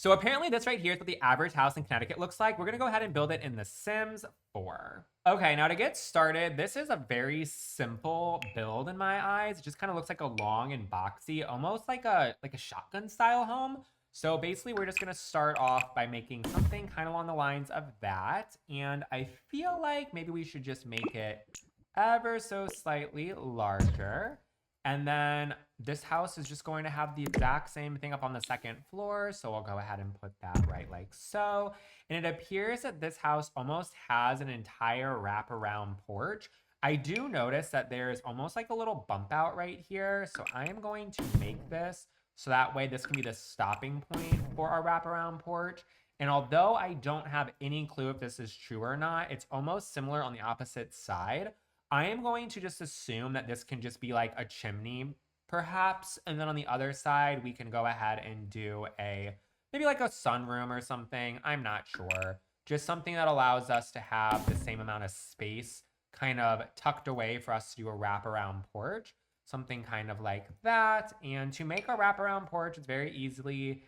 So apparently this right here is what the average house in Connecticut looks like. We're gonna go ahead and build it in The Sims 4. Okay, now to get started, this is a very simple build in my eyes. It just kind of looks like a long and boxy, almost like a shotgun style home. So basically we're just gonna start off by making something kind of along the lines of that. And I feel like maybe we should just make it ever so slightly larger. And then this house is just going to have the exact same thing up on the second floor. So I'll go ahead and put that right like so. And it appears that this house almost has an entire wraparound porch. I do notice that there's almost like a little bump out right here. So I am going to make this so that way this can be the stopping point for our wraparound porch. And although I don't have any clue if this is true or not, it's almost similar on the opposite side. I am going to just assume that this can just be like a chimney, perhaps. And then on the other side, we can go ahead and do maybe like a sunroom or something. I'm not sure. Just something that allows us to have the same amount of space kind of tucked away for us to do a wraparound porch. Something kind of like that. And to make a wraparound porch, it's very easily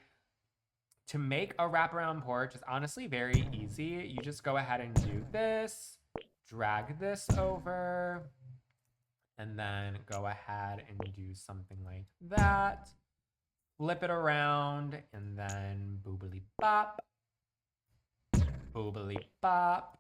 to make a wraparound porch is honestly very easy. You just go ahead and do this, drag this over, and then go ahead and do something like that. Flip it around, and then boobily bop, boobily bop.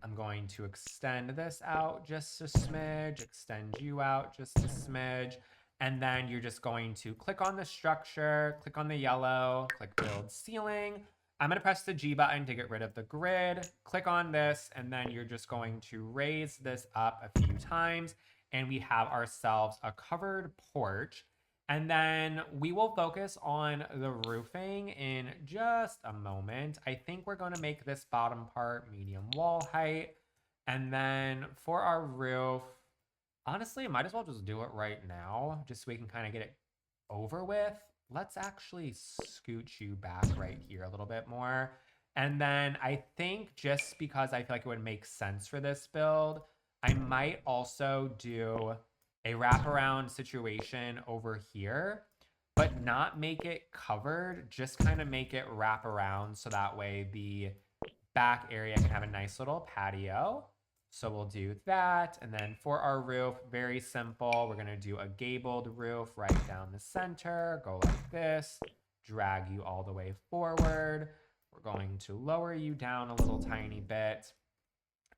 I'm going to extend this out just a smidge, extend you out just a smidge. And then you're just going to click on the structure, click on the yellow, click build ceiling. I'm gonna press the G button to get rid of the grid, click on this, and then you're just going to raise this up a few times, and we have ourselves a covered porch. And then we will focus on the roofing in just a moment. I think we're gonna make this bottom part medium wall height. And then for our roof, honestly, I might as well just do it right now, just so we can kind of get it over with. Let's actually scooch you back right here a little bit more. And then I think just because I feel like it would make sense for this build, I might also do a wraparound situation over here, but not make it covered, just kind of make it wrap around so that way the back area can have a nice little patio. So we'll do that. And then for our roof, very simple. We're gonna do a gabled roof right down the center, go like this, drag you all the way forward. We're going to lower you down a little tiny bit.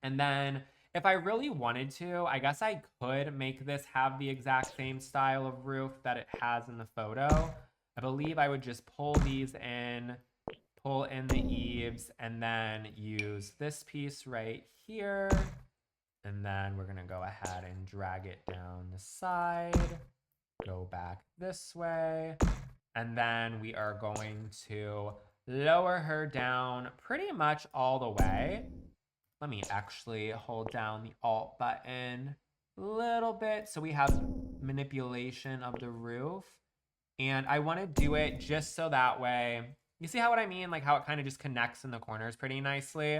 And then if I really wanted to, I guess I could make this have the exact same style of roof that it has in the photo. I believe I would just pull these in, pull in the eaves, and then use this piece right here. And then we're gonna go ahead and drag it down the side, go back this way. And then we are going to lower her down pretty much all the way. Let me actually hold down the Alt button a little bit so we have manipulation of the roof. And I want to do it just so that way, you see what I mean? Like how it kind of just connects in the corners pretty nicely.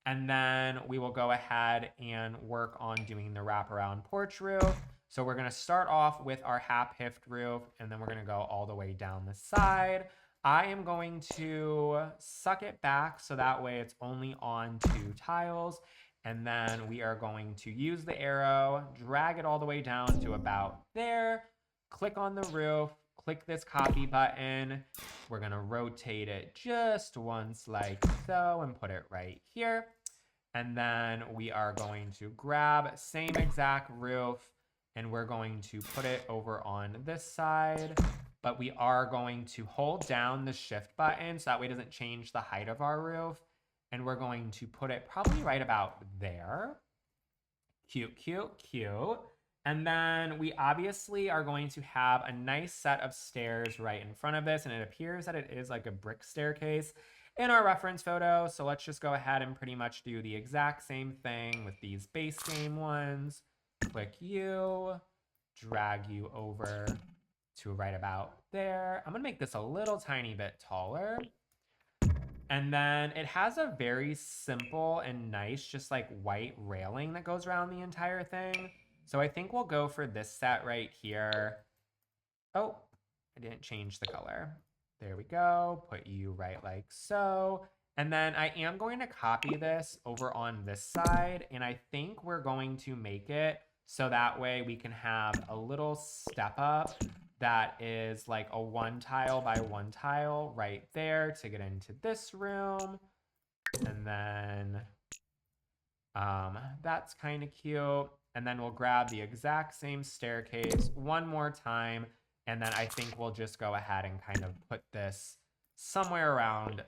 And then we will go ahead and work on doing the wraparound porch roof. So we're going to start off with our half-hift roof, and then we're going to go all the way down the side. I am going to suck it back so that way it's only on 2 tiles. And then we are going to use the arrow, drag it all the way down to about there, click on the roof, click this copy button. We're gonna rotate it just once like so and put it right here. And then we are going to grab same exact roof and we're going to put it over on this side. But we are going to hold down the shift button so that way it doesn't change the height of our roof. And we're going to put it probably right about there. Cute, cute, cute. And then we obviously are going to have a nice set of stairs right in front of this. And it appears that it is like a brick staircase in our reference photo. So let's just go ahead and pretty much do the exact same thing with these base game ones. Click you, drag you over to right about there. I'm gonna make this a little tiny bit taller. And then it has a very simple and nice, just like white railing that goes around the entire thing. So I think we'll go for this set right here. Oh, I didn't change the color. There we go. Put you right like so. And then I am going to copy this over on this side. And I think we're going to make it so that way we can have a little step up that is like a 1 tile by 1 tile right there to get into this room. And then that's kind of cute. And then we'll grab the exact same staircase one more time. And then I think we'll just go ahead and kind of put this somewhere around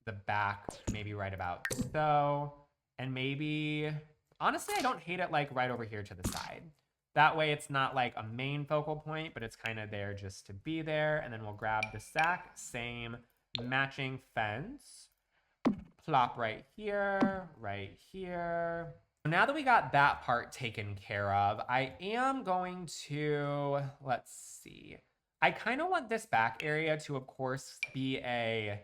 the back, maybe right about so. And maybe, honestly, I don't hate it like right over here to the side. That way it's not like a main focal point, but it's kind of there just to be there. And then we'll grab the exact same matching fence. Plop right here, right here. Now that we got that part taken care of, I am going to, let's see. I kind of want this back area to, of course, be a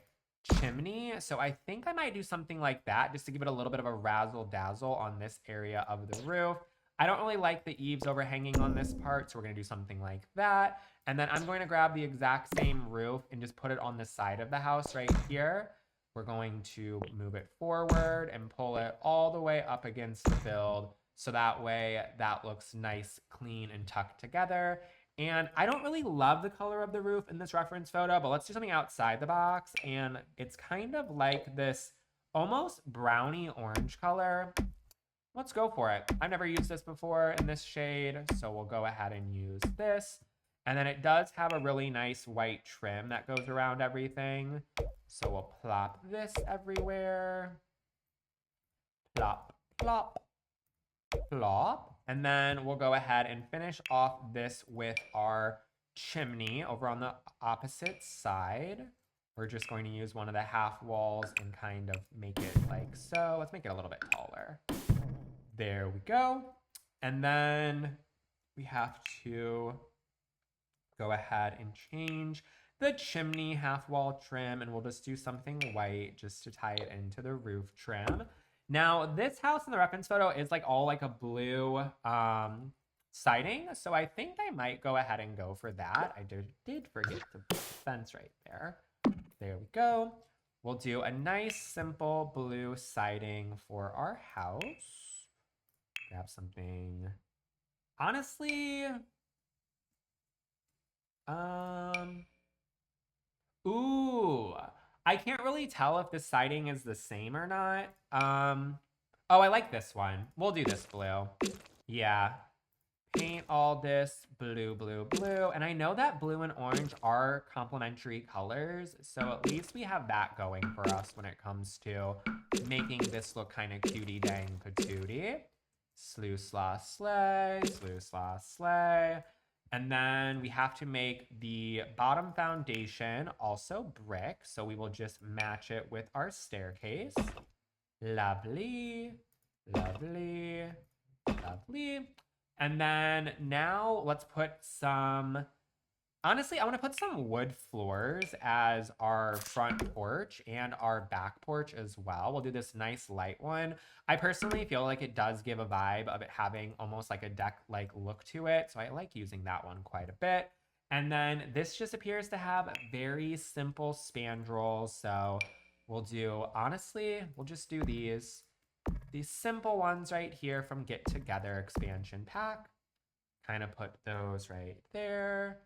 chimney. So I think I might do something like that just to give it a little bit of a razzle dazzle on this area of the roof. I don't really like the eaves overhanging on this part, so we're gonna do something like that. And then I'm going to grab the exact same roof and just put it on the side of the house right here. We're going to move it forward and pull it all the way up against the build. So that way that looks nice, clean, and tucked together. And I don't really love the color of the roof in this reference photo, but let's do something outside the box. And it's kind of like this almost brownie orange color. Let's go for it. I've never used this before in this shade, so we'll go ahead and use this. And then it does have a really nice white trim that goes around everything. So we'll plop this everywhere. Plop, plop, plop. And then we'll go ahead and finish off this with our chimney over on the opposite side. We're just going to use one of the half walls and kind of make it like so. Let's make it a little bit taller. There we go. And then we have to go ahead and change the chimney half wall trim, and we'll just do something white just to tie it into the roof trim. Now, this house in the reference photo is like all like a blue siding, so I think I might go ahead and go for that. I did forget the fence right there. There we go. We'll do a nice simple blue siding for our house. Grab something. Honestly, ooh, I can't really tell if the siding is the same or not. Oh, I like this one. We'll do this blue. Yeah. Paint all this blue, blue, blue. And I know that blue and orange are complementary colors, so at least we have that going for us when it comes to making this look kind of cutie dang patootie. Slew, slaw, slay, slew, slaw, slay. And then we have to make the bottom foundation also brick. So we will just match it with our staircase. Lovely, lovely, lovely. And then now let's put some, honestly, I want to put some wood floors as our front porch and our back porch as well. We'll do this nice light one. I personally feel like it does give a vibe of it having almost like a deck-like look to it. So I like using that one quite a bit. And then this just appears to have very simple spandrels. So we'll do, honestly, we'll just do these simple ones right here from Get Together expansion pack. Kind of put those right there.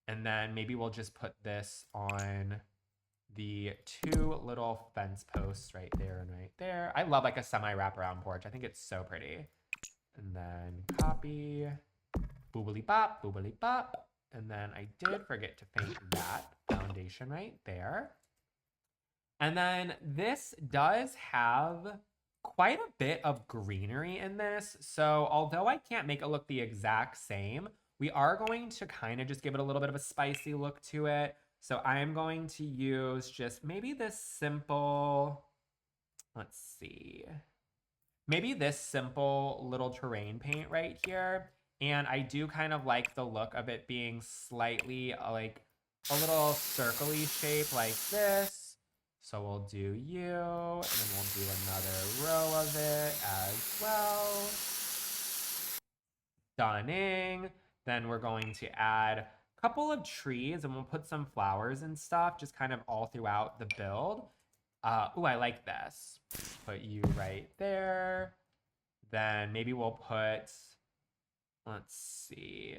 And then maybe we'll just put this on the two little fence posts right there and right there. I love like a semi wraparound porch. I think it's so pretty. And then copy, boobly bop, boobly bop. And then I did forget to paint that foundation right there. And then this does have quite a bit of greenery in this. So although I can't make it look the exact same, we are going to kind of just give it a little bit of a spicy look to it. So I'm going to use just maybe this simple, let's see, maybe this simple little terrain paint right here. And I do kind of like the look of it being slightly like a little circle-y shape like this. So we'll do you, and then we'll do another row of it as well. Stunning. Then we're going to add a couple of trees and we'll put some flowers and stuff just kind of all throughout the build. Ooh, I like this. Put you right there. Then maybe we'll put, let's see.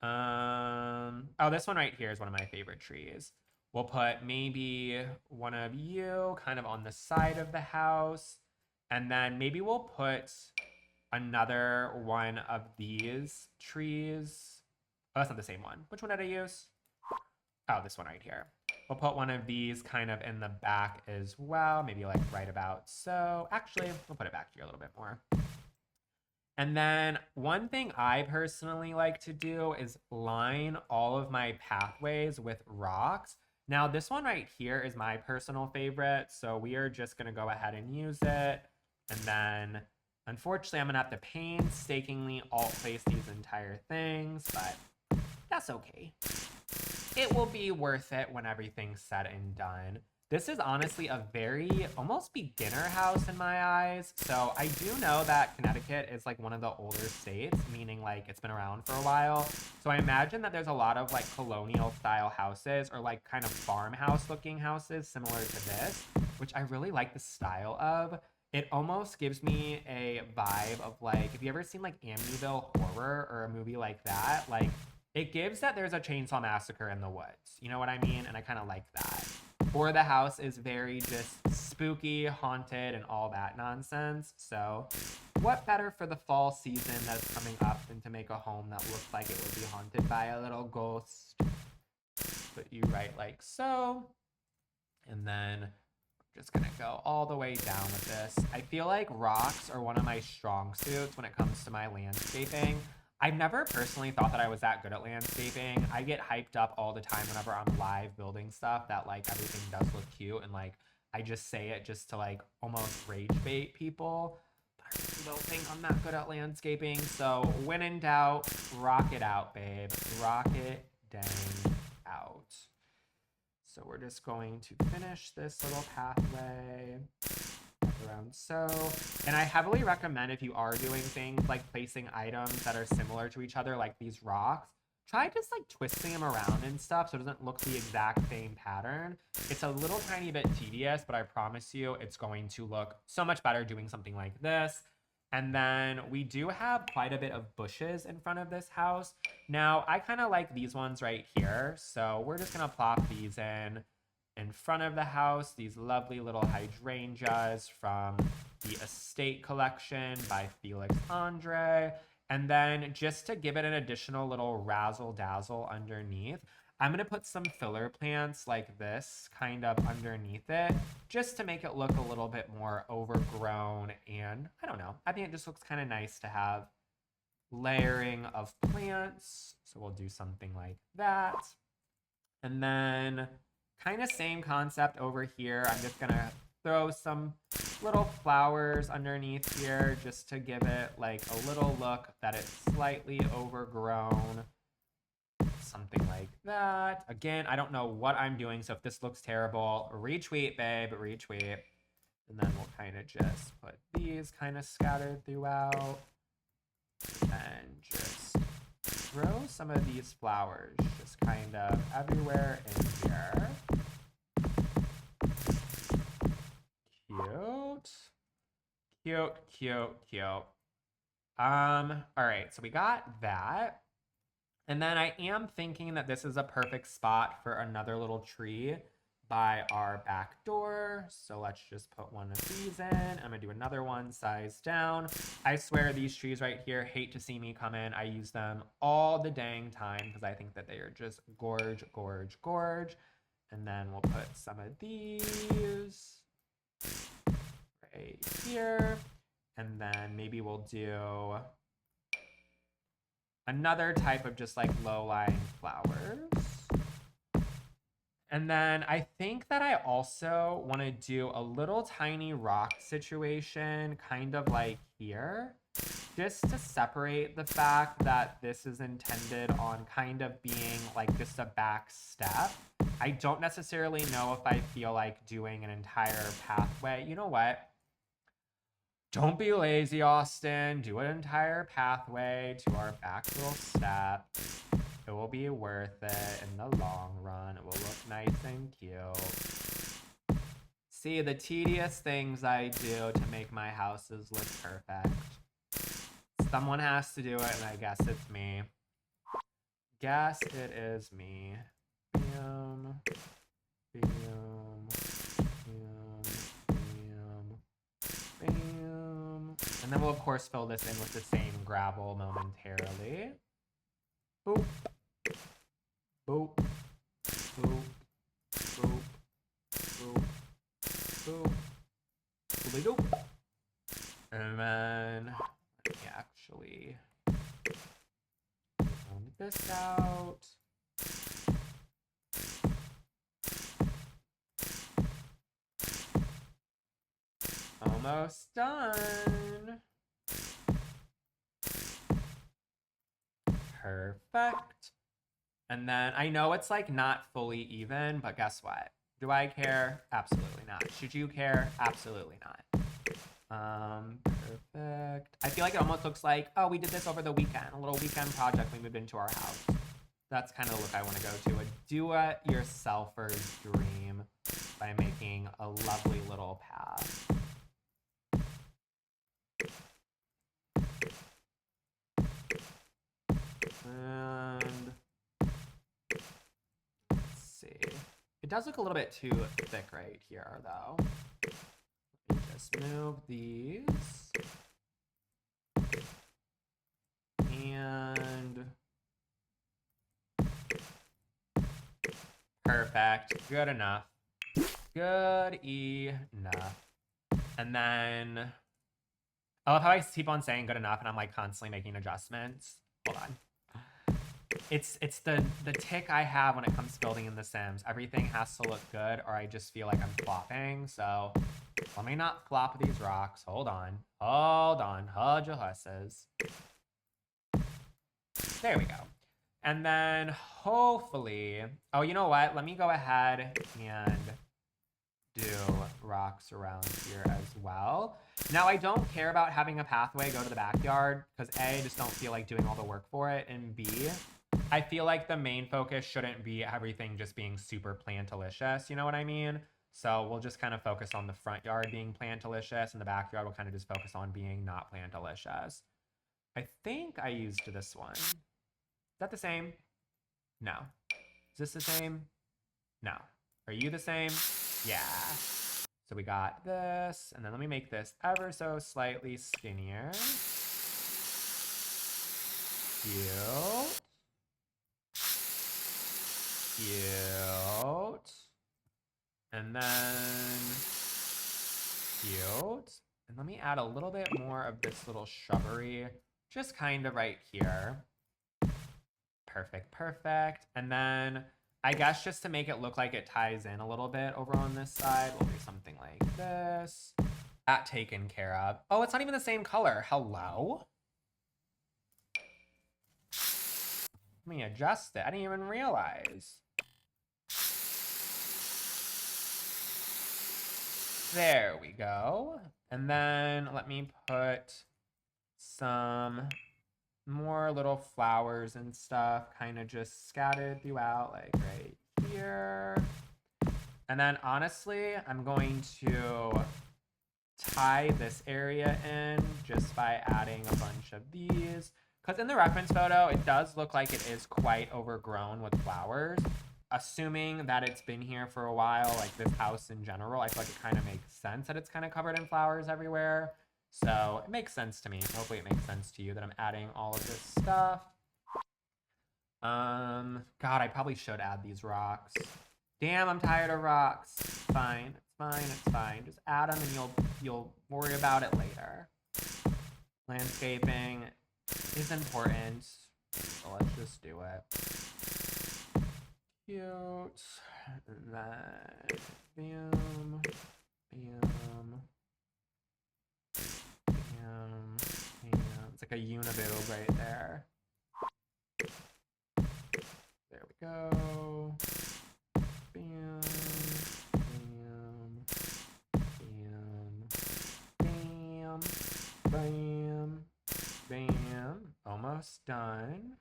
Oh, this one right here is one of my favorite trees. We'll put maybe one of you kind of on the side of the house. And then maybe we'll put another one of these trees. Oh, that's not the same one. Which one did I use? Oh, this one right here. We'll put one of these kind of in the back as well. Maybe like right about so. Actually, we'll put it back here a little bit more. And then one thing I personally like to do is line all of my pathways with rocks. Now, this one right here is my personal favorite, so we are just going to go ahead and use it. And then, unfortunately, I'm going to have to painstakingly alt-place these entire things, but that's okay. It will be worth it when everything's said and done. This is honestly a very almost beginner house in my eyes. So I do know that Connecticut is like one of the older states, meaning like it's been around for a while. So I imagine that there's a lot of like colonial style houses or like kind of farmhouse looking houses similar to this, which I really like the style of. It almost gives me a vibe of like, if you ever seen like Amityville Horror or a movie like that, like it gives that there's a chainsaw massacre in the woods. You know what I mean? And I kind of like that. Or the house is very just spooky, haunted, and all that nonsense. So what better for the fall season that's coming up than to make a home that looks like it would be haunted by a little ghost. Put you right like so. And then I'm just gonna go all the way down with this. I feel like rocks are one of my strong suits when it comes to my landscaping. I've never personally thought that I was that good at landscaping. I get hyped up all the time whenever I'm live building stuff that like everything does look cute and like I just say it just to like almost rage bait people. But I really don't think I'm that good at landscaping. So when in doubt, rock it out, babe. Rock it dang out. So we're just going to finish this little pathway around so. And I heavily recommend if you are doing things like placing items that are similar to each other, like these rocks, try just like twisting them around and stuff so it doesn't look the exact same pattern. It's a little tiny bit tedious, but I promise you it's going to look so much better doing something like this. And then we do have quite a bit of bushes in front of this house. Now, I kind of like these ones right here. So we're just going to plop these in front of the house, these lovely little hydrangeas from the Estate Collection by Felix Andre. And then just to give it an additional little razzle dazzle underneath, I'm going to put some filler plants like this kind of underneath it just to make it look a little bit more overgrown. And I don't know, I think it just looks kind of nice to have layering of plants. So we'll do something like that. And then kind of same concept over here. I'm just gonna throw some little flowers underneath here just to give it like a little look that it's slightly overgrown. Something like that. Again, I don't know what I'm doing, so if this looks terrible, retweet, babe, retweet. And then we'll kind of just put these kind of scattered throughout. And just throw some of these flowers just kind of everywhere in here. Cute. Cute, cute, cute. All right, so we got that. And then I am thinking that this is a perfect spot for another little tree by our back door. So let's just put one of these in. I'm gonna do another one size down. I swear these trees right here hate to see me come in. I use them all the dang time because I think that they are just gorge, gorge, gorge. And then we'll put some of these right here. And then maybe we'll do another type of just like low-lying flowers. And then I think that I also want to do a little tiny rock situation kind of like here, just to separate the fact that this is intended on kind of being like just a back step. I don't necessarily know if I feel like doing an entire pathway. You know what? Don't be lazy, Austin. Do an entire pathway to our back little step. It will be worth it in the long run. It will look nice and cute. See, the tedious things I do to make my houses look perfect. Someone has to do it, and I guess it's me. Guess it is me. Bam. Bam. Bam. Bam. Bam. And then we'll, of course, fill this in with the same gravel momentarily. Boop. Boop. Boop. Boop. Boop. Boop. Boop. Boop. And then let me actually round this out. Almost done. Perfect. And then I know it's like not fully even, but guess what? Do I care? Absolutely not. Should you care? Absolutely not. Perfect. I feel like it almost looks like, oh, we did this over the weekend, a little weekend project. We moved into our house. That's kind of the look I want to go to. A do-it-yourselfer's dream by making a lovely little path. And let's see. It does look a little bit too thick right here, though. Let me just move these. And perfect. Good enough. Good enough. And then I love how I keep on saying good enough and I'm like constantly making adjustments. Hold on. It's the tick I have when it comes to building in The Sims. Everything has to look good or I just feel like I'm flopping. So let me not flop these rocks. Hold on. Hold on. Hold your horses. There we go. And then hopefully, oh, you know what? Let me go ahead and do rocks around here as well. Now, I don't care about having a pathway go to the backyard because A, just don't feel like doing all the work for it, and B, I feel like the main focus shouldn't be everything just being super plantalicious, you know what I mean? So we'll just kind of focus on the front yard being plantalicious and the backyard will kind of just focus on being not plantalicious. I think I used this one. Is that the same? No. Is this the same? No. Are you the same? Yeah. So we got this, and then let me make this ever so slightly skinnier. Cute. Cute. And then cute. And let me add a little bit more of this little shrubbery, just kind of right here. Perfect, perfect. And then I guess just to make it look like it ties in a little bit over on this side, we'll do something like this. That taken care of. Oh, it's not even the same color. Hello? Let me adjust it. I didn't even realize. There we go. And then let me put some more little flowers and stuff kind of just scattered throughout, like right here. And then honestly, I'm going to tie this area in just by adding a bunch of these. Because in the reference photo, it does look like it is quite overgrown with flowers. Assuming that it's been here for a while, like this house in general, I feel like it kind of makes sense that it's kind of covered in flowers everywhere. So it makes sense to me. Hopefully it makes sense to you that I'm adding all of this stuff. God, I probably should add these rocks. Damn, I'm tired of rocks. It's fine. It's fine. It's fine. Just add them and you'll worry about it later. Landscaping is important. So let's just do it. Cute. And then bam. Bam. It's like a uniboob right there. There we go. Bam, bam, bam, bam, bam, bam. Almost done.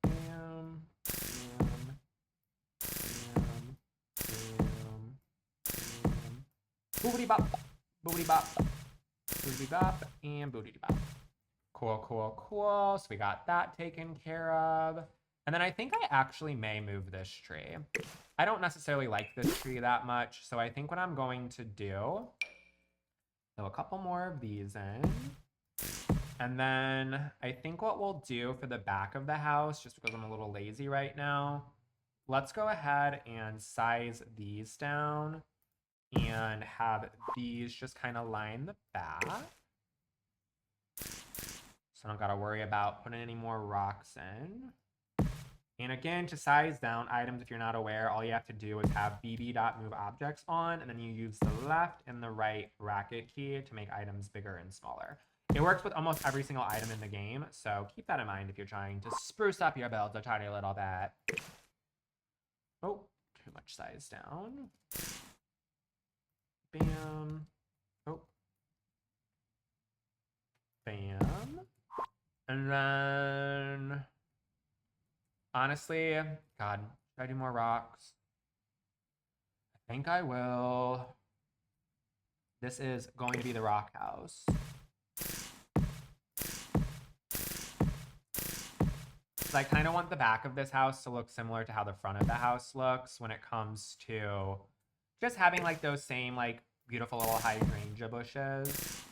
Bam, bam, bam, bam, bam, bam. Boobity bop, boobity bop, boobity bop, and boobity bop. Cool, cool, cool. So we got that taken care of. And then I think I actually may move this tree. I don't necessarily like this tree that much, so I think what I'm going to do, throw a couple more of these in. And then I think what we'll do for the back of the house, just because I'm a little lazy right now, let's go ahead and size these down and have these just kind of line the back. So I don't gotta worry about putting any more rocks in. And again, to size down items, if you're not aware, all you have to do is have bb.moveObjects on, and then you use the left and the right bracket key to make items bigger and smaller. It works with almost every single item in the game, so keep that in mind if you're trying to spruce up your build a tiny little bit. Oh, too much size down. Bam. Oh. Bam. And then, honestly, God, should I do more rocks? I think I will. This is going to be the rock house. So I kind of want the back of this house to look similar to how the front of the house looks when it comes to just having like those same like beautiful little hydrangea bushes.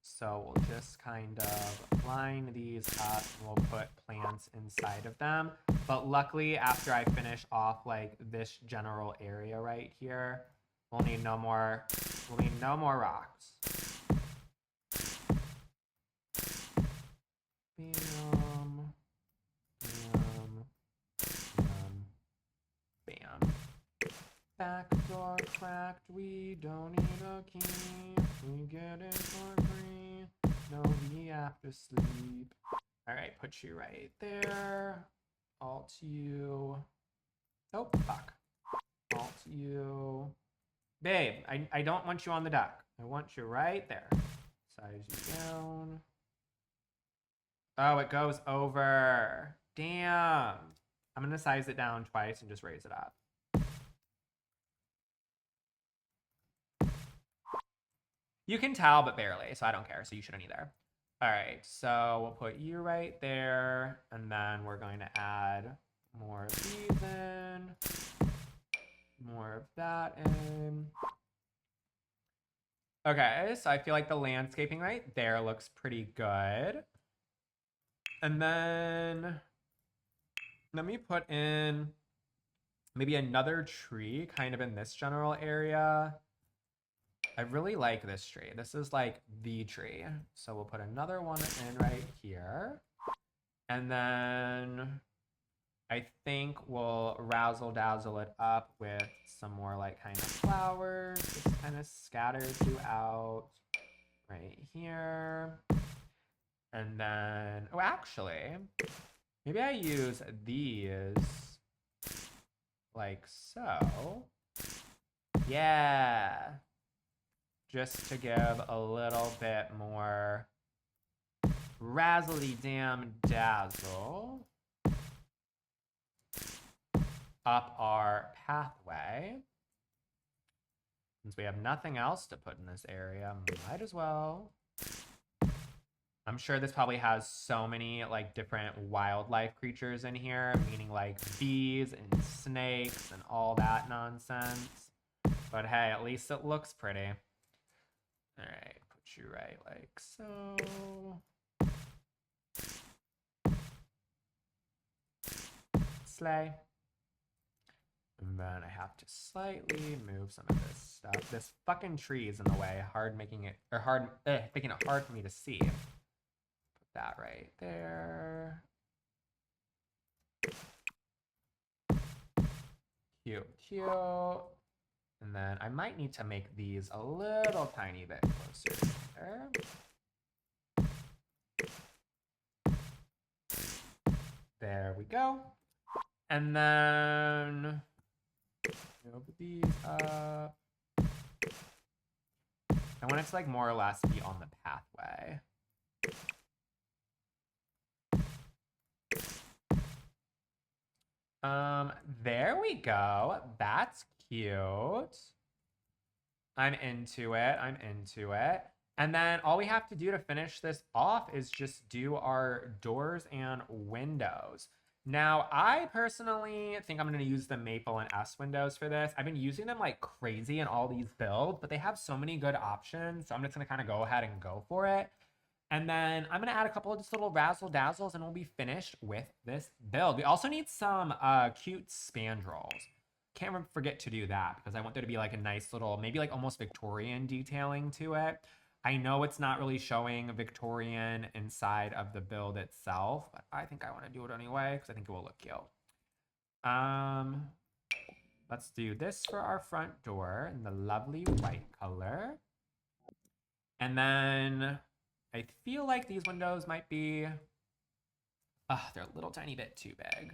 So we'll just kind of line these up and we'll put plants inside of them. But luckily, after I finish off like this general area right here, we'll need no more rocks. Bam, bam, bam, bam. Back door cracked, we don't need a key. We get it for free. No, we have to sleep. All right, put you right there. Alt you. Oh, fuck. Alt you. Babe, I don't want you on the deck. I want you right there. Size you down. Oh, it goes over. Damn. I'm gonna size it down twice and just raise it up. You can tell, but barely, so I don't care, so you shouldn't either. All right, so we'll put you right there, and then we're going to add more of these in, more of that in. Okay, so I feel like the landscaping right there looks pretty good. And then let me put in maybe another tree kind of in this general area. I really like this tree. This is like the tree. So we'll put another one in right here. And then I think we'll razzle dazzle it up with some more like kind of flowers, just kind of scattered throughout right here. And then, oh, actually, maybe I use these like so. Yeah. Just to give a little bit more razzly damn dazzle up our pathway. Since we have nothing else to put in this area, might as well. I'm sure this probably has so many like different wildlife creatures in here, meaning like bees and snakes and all that nonsense. But hey, at least it looks pretty. All right, put you right like so. Slay. And then I have to slightly move some of this stuff. This fucking tree is in the way, making it hard for me to see. Put that right there. Cute, cute. And then I might need to make these a little tiny bit closer there. There we go. And then move these up. I want it to like more or less be on the pathway. There we go. That's cute. I'm into it. I'm into it. And then all we have to do to finish this off is just do our doors and windows. Now, I personally think I'm going to use the Maple and S windows for this. I've been using them like crazy in all these builds, but they have so many good options. So I'm just going to kind of go ahead and go for it. And then I'm going to add a couple of just little razzle dazzles and we'll be finished with this build. We also need some cute spandrels. Can't forget to do that because I want there to be like a nice little, maybe like almost Victorian detailing to it. I know it's not really showing Victorian inside of the build itself, but I think I want to do it anyway because I think it will look cute. Let's do this for our front door in the lovely white color. And then I feel like these windows might be, they're a little tiny bit too big.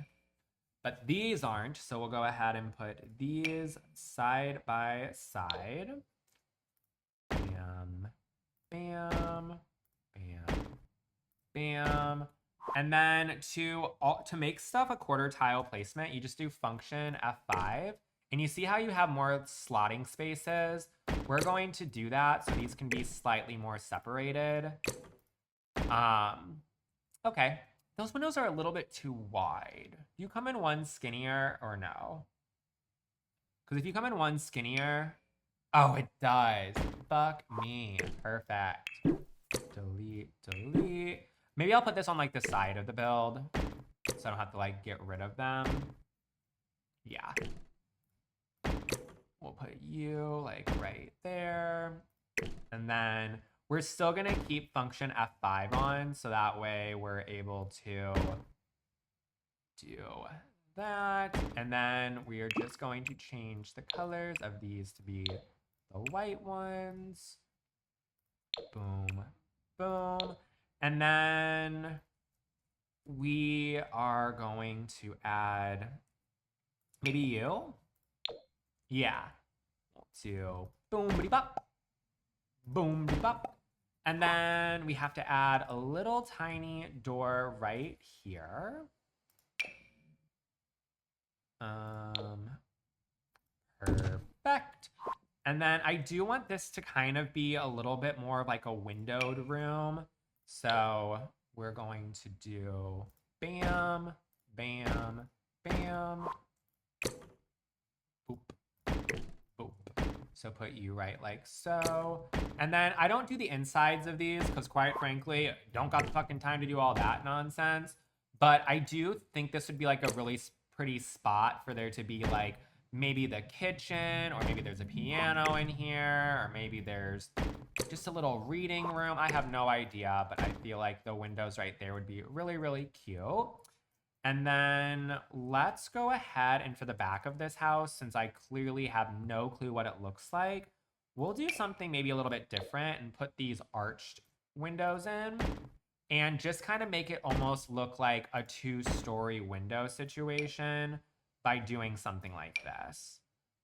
But these aren't, so we'll go ahead and put these side by side. Bam, bam, bam, bam. And then to make stuff a quarter tile placement, you just do function F5. And you see how you have more slotting spaces? We're going to do that so these can be slightly more separated. Okay. Those windows are a little bit too wide. Do you come in one skinnier or no? Because if you come in one skinnier, oh, it does. Fuck me. Perfect. Delete, delete. Maybe I'll put this on like the side of the build so I don't have to like get rid of them. Yeah. We'll put you like right there. And then we're still going to keep function F5 on, so that way we're able to do that. And then we are just going to change the colors of these to be the white ones. Boom, boom. And then we are going to add maybe you. Yeah. We'll do boom-bitty-bop. Boom-bitty-bop. And then we have to add a little tiny door right here. Perfect. And then I do want this to kind of be a little bit more like a windowed room. So we're going to do bam, bam, bam. Boop, boop. So put you right like so. And then I don't do the insides of these because quite frankly, don't got the fucking time to do all that nonsense. But I do think this would be like a really pretty spot for there to be like maybe the kitchen, or maybe there's a piano in here, or maybe there's just a little reading room. I have no idea, but I feel like the windows right there would be really, really cute. And then let's go ahead and for the back of this house, since I clearly have no clue what it looks like, we'll do something maybe a little bit different and put these arched windows in and just kind of make it almost look like a two-story window situation by doing something like this.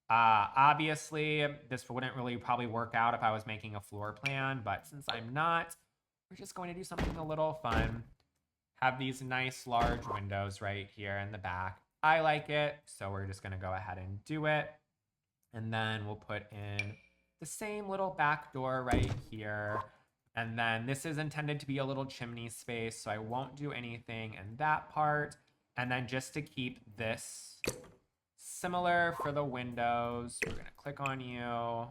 Obviously, this wouldn't really probably work out if I was making a floor plan, but since I'm not, we're just going to do something a little fun. Have these nice large windows right here in the back. I like it, so we're just gonna go ahead and do it. And then we'll put in the same little back door right here. And then this is intended to be a little chimney space, so I won't do anything in that part. And then just to keep this similar for the windows, we're gonna click on you.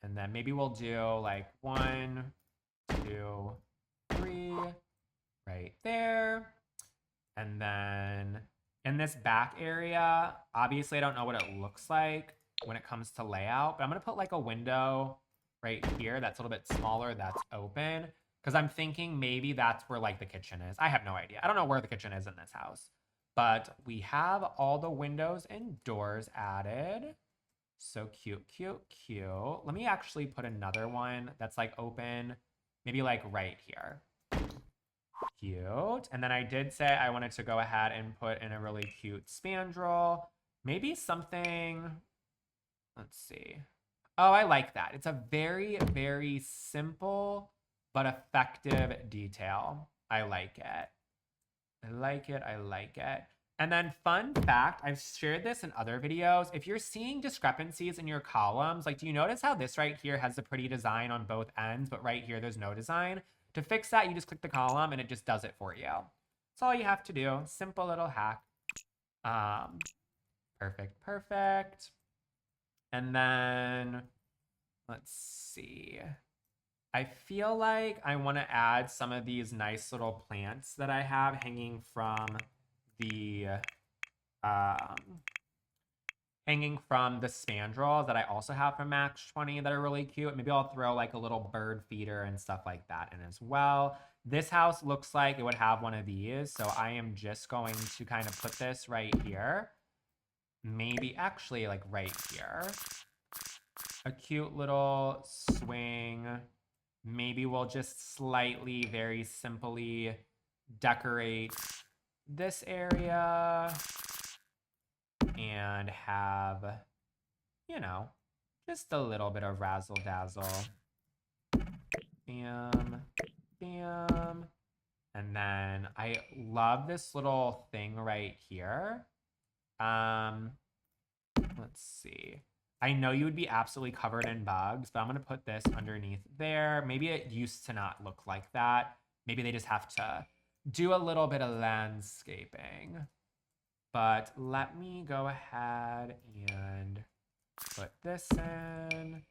And then maybe we'll do like 1, 2, 3, right there. And then in this back area, obviously I don't know what it looks like when it comes to layout, but I'm gonna put like a window right here that's a little bit smaller, that's open, because I'm thinking maybe that's where like the kitchen is. I have no idea. I don't know where the kitchen is in this house, but we have all the windows and doors added. So cute, cute, cute. Let me actually put another one that's like open, maybe like right here. Cute. And then I did say I wanted to go ahead and put in a really cute spandrel. Maybe something, let's see. Oh, I like that. It's a very, very simple but effective detail. I like it. I like it. I like it. And then fun fact, I've shared this in other videos. If you're seeing discrepancies in your columns, like do you notice how this right here has a pretty design on both ends, but right here there's no design? To fix that, you just click the column and it just does it for you. That's all you have to do. Simple little hack. Perfect, perfect. And then let's see. I feel like I want to add some of these nice little plants that I have hanging from the spandrels that I also have from Max 20 that are really cute. Maybe I'll throw like a little bird feeder and stuff like that in as well. This house looks like it would have one of these, so I am just going to kind of put this right here. Maybe actually like right here. A cute little swing. Maybe we'll just slightly, very simply decorate this area and have, you know, just a little bit of razzle dazzle. Bam, bam. And then I love this little thing right here. Let's see. I know you would be absolutely covered in bugs, but I'm gonna put this underneath there. Maybe it used to not look like that. Maybe they just have to do a little bit of landscaping. But let me go ahead and put this in.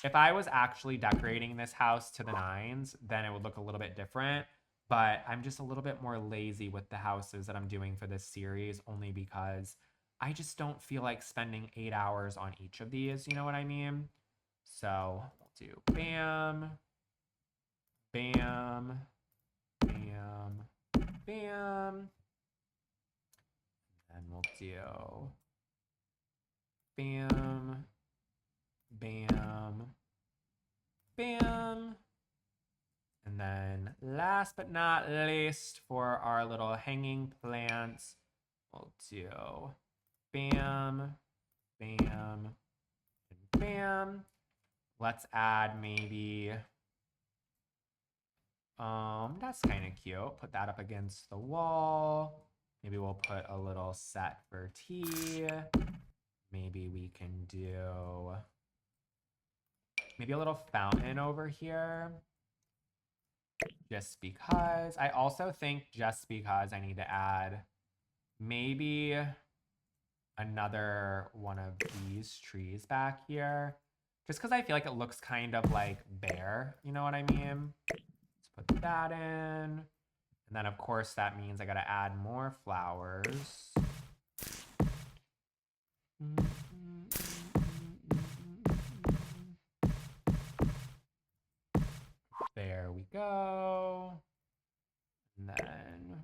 If I was actually decorating this house to the nines, then it would look a little bit different. But I'm just a little bit more lazy with the houses that I'm doing for this series, only because I just don't feel like spending 8 hours on each of these, you know what I mean? So we'll do bam, bam, bam, bam. And we'll do bam, bam, bam. And then last but not least, for our little hanging plants, we'll do bam, bam, and bam. Let's add maybe, that's kind of cute. Put that up against the wall. Maybe we'll put a little set for tea. Maybe we can do maybe a little fountain over here. Just because. I also think just because I need to add maybe another one of these trees back here. Just because I feel like it looks kind of like bare, you know what I mean? Let's put that in. And then of course that means I gotta add more flowers. There we go. And then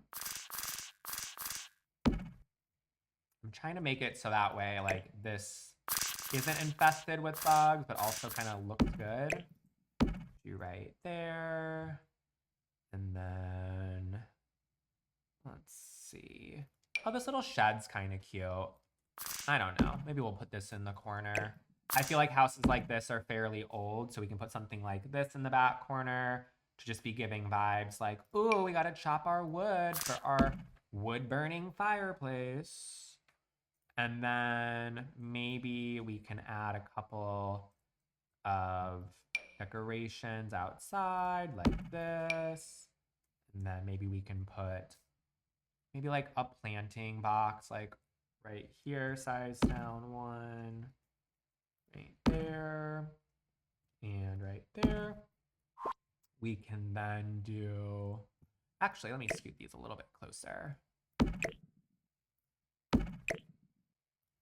I'm trying to make it so that way like this isn't infested with bugs, but also kind of looks good. Do right there. And then let's see. Oh, this little shed's kind of cute. I don't know. Maybe we'll put this in the corner. I feel like houses like this are fairly old, so we can put something like this in the back corner to just be giving vibes like, ooh, we gotta chop our wood for our wood-burning fireplace. And then maybe we can add a couple of decorations outside like this. And then maybe we can put maybe like a planting box like right here, size down one, right there, and right there. We can then do, actually, let me scoot these a little bit closer.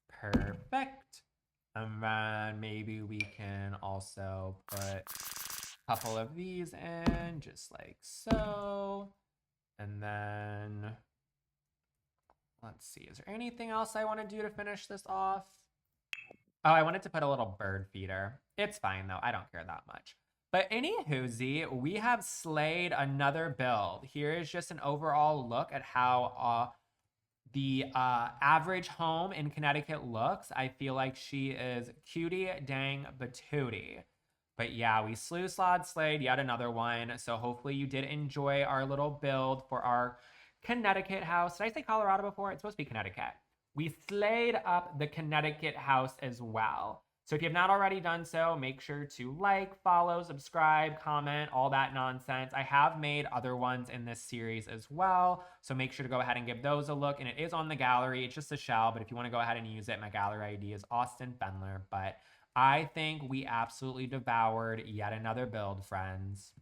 Perfect. And then maybe we can also put a couple of these in, just like so. And then, let's see, is there anything else I want to do to finish this off? Oh, I wanted to put a little bird feeder. It's fine though, I don't care that much. But anywho, we have slayed another build. Here is just an overall look at how the average home in Connecticut looks. I feel like she is cutie dang batootie. But yeah, we slayed yet another one. So hopefully you did enjoy our little build for our Connecticut house. Did I say Colorado before? It's supposed to be Connecticut. We slayed up the Connecticut house as well. So if you have not already done so, make sure to like, follow, subscribe, comment, all that nonsense. I have made other ones in this series as well. So make sure to go ahead and give those a look. And it is on the gallery. It's just a shell, but if you want to go ahead and use it, my gallery ID is austinfendler. But I think we absolutely devoured yet another build, friends.